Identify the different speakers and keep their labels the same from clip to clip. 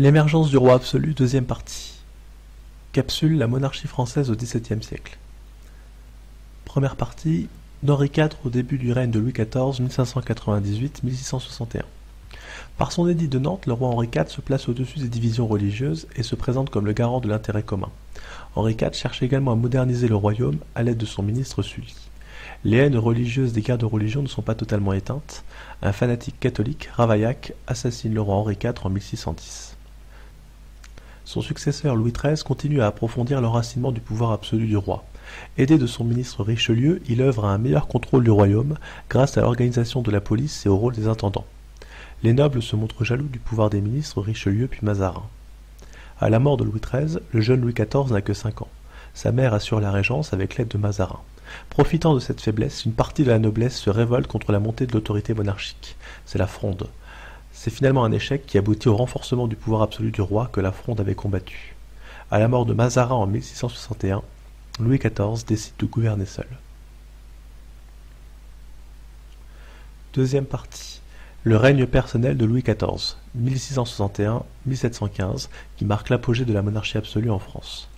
Speaker 1: L'émergence du roi absolu, deuxième partie. Capsule la monarchie française au XVIIe siècle. Première partie, d'Henri IV au début du règne de Louis XIV, 1598-1661. Par son édit de Nantes, le roi Henri IV se place au-dessus des divisions religieuses et se présente comme le garant de l'intérêt commun. Henri IV cherche également à moderniser le royaume à l'aide de son ministre Sully. Les haines religieuses des guerres de religion ne sont pas totalement éteintes. Un fanatique catholique, Ravaillac, assassine le roi Henri IV en 1610. Son successeur Louis XIII continue à approfondir l'enracinement du pouvoir absolu du roi. Aidé de son ministre Richelieu, il œuvre à un meilleur contrôle du royaume grâce à l'organisation de la police et au rôle des intendants. Les nobles se montrent jaloux du pouvoir des ministres Richelieu puis Mazarin. À la mort de Louis XIII, le jeune Louis XIV n'a que 5 ans. Sa mère assure la régence avec l'aide de Mazarin. Profitant de cette faiblesse, une partie de la noblesse se révolte contre la montée de l'autorité monarchique. C'est la Fronde. C'est finalement un échec qui aboutit au renforcement du pouvoir absolu du roi que la Fronde avait combattu. À la mort de Mazarin en 1661, Louis XIV décide de gouverner seul. Deuxième partie. Le règne personnel de Louis XIV, 1661-1715, qui marque l'apogée de la monarchie absolue en France.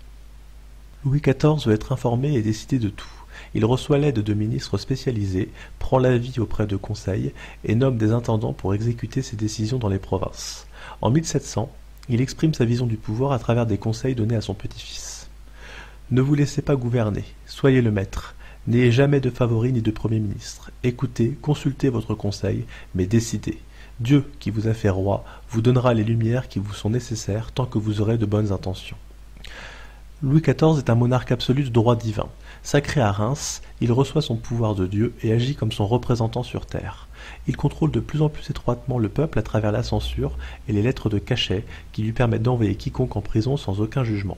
Speaker 1: Louis XIV veut être informé et décider de tout. Il reçoit l'aide de ministres spécialisés, prend l'avis auprès de conseils et nomme des intendants pour exécuter ses décisions dans les provinces. En 1700, il exprime sa vision du pouvoir à travers des conseils donnés à son petit-fils. Ne vous laissez pas gouverner, soyez le maître. N'ayez jamais de favori ni de premier ministre. Écoutez, consultez votre conseil, mais décidez. Dieu, qui vous a fait roi, vous donnera les lumières qui vous sont nécessaires tant que vous aurez de bonnes intentions. Louis XIV est un monarque absolu de droit divin. Sacré à Reims, il reçoit son pouvoir de Dieu et agit comme son représentant sur terre. Il contrôle de plus en plus étroitement le peuple à travers la censure et les lettres de cachet qui lui permettent d'envoyer quiconque en prison sans aucun jugement.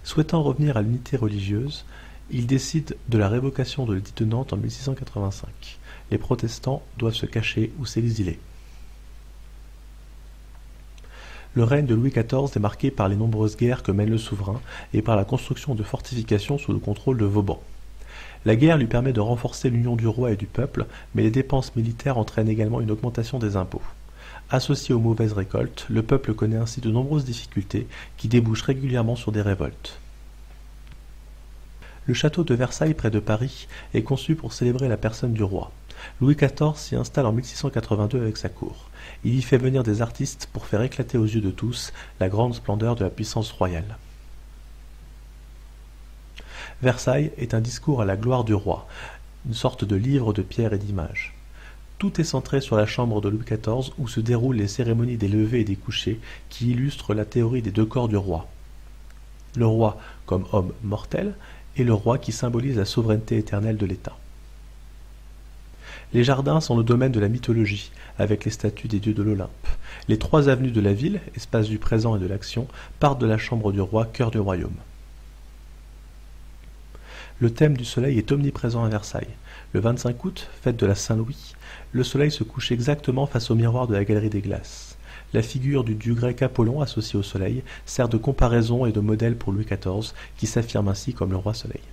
Speaker 1: Souhaitant revenir à l'unité religieuse, il décide de la révocation de l'édit de Nantes en 1685. Les protestants doivent se cacher ou s'exiler. Le règne de Louis XIV est marqué par les nombreuses guerres que mène le souverain et par la construction de fortifications sous le contrôle de Vauban. La guerre lui permet de renforcer l'union du roi et du peuple, mais les dépenses militaires entraînent également une augmentation des impôts. Associé aux mauvaises récoltes, le peuple connaît ainsi de nombreuses difficultés qui débouchent régulièrement sur des révoltes. Le château de Versailles près de Paris est conçu pour célébrer la personne du roi. Louis XIV s'y installe en 1682 avec sa cour. Il y fait venir des artistes pour faire éclater aux yeux de tous la grande splendeur de la puissance royale. Versailles est un discours à la gloire du roi, une sorte de livre de pierre et d'images. Tout est centré sur la chambre de Louis XIV où se déroulent les cérémonies des levées et des couchers qui illustrent la théorie des 2 corps du roi. Le roi comme homme mortel et le roi qui symbolise la souveraineté éternelle de l'État. Les jardins sont le domaine de la mythologie, avec les statues des dieux de l'Olympe. Les 3 avenues de la ville, espace du présent et de l'action, partent de la chambre du roi, cœur du royaume. Le thème du soleil est omniprésent à Versailles. Le 25 août, fête de la Saint-Louis, le soleil se couche exactement face au miroir de la galerie des glaces. La figure du dieu grec Apollon associé au soleil sert de comparaison et de modèle pour Louis XIV, qui s'affirme ainsi comme le roi soleil.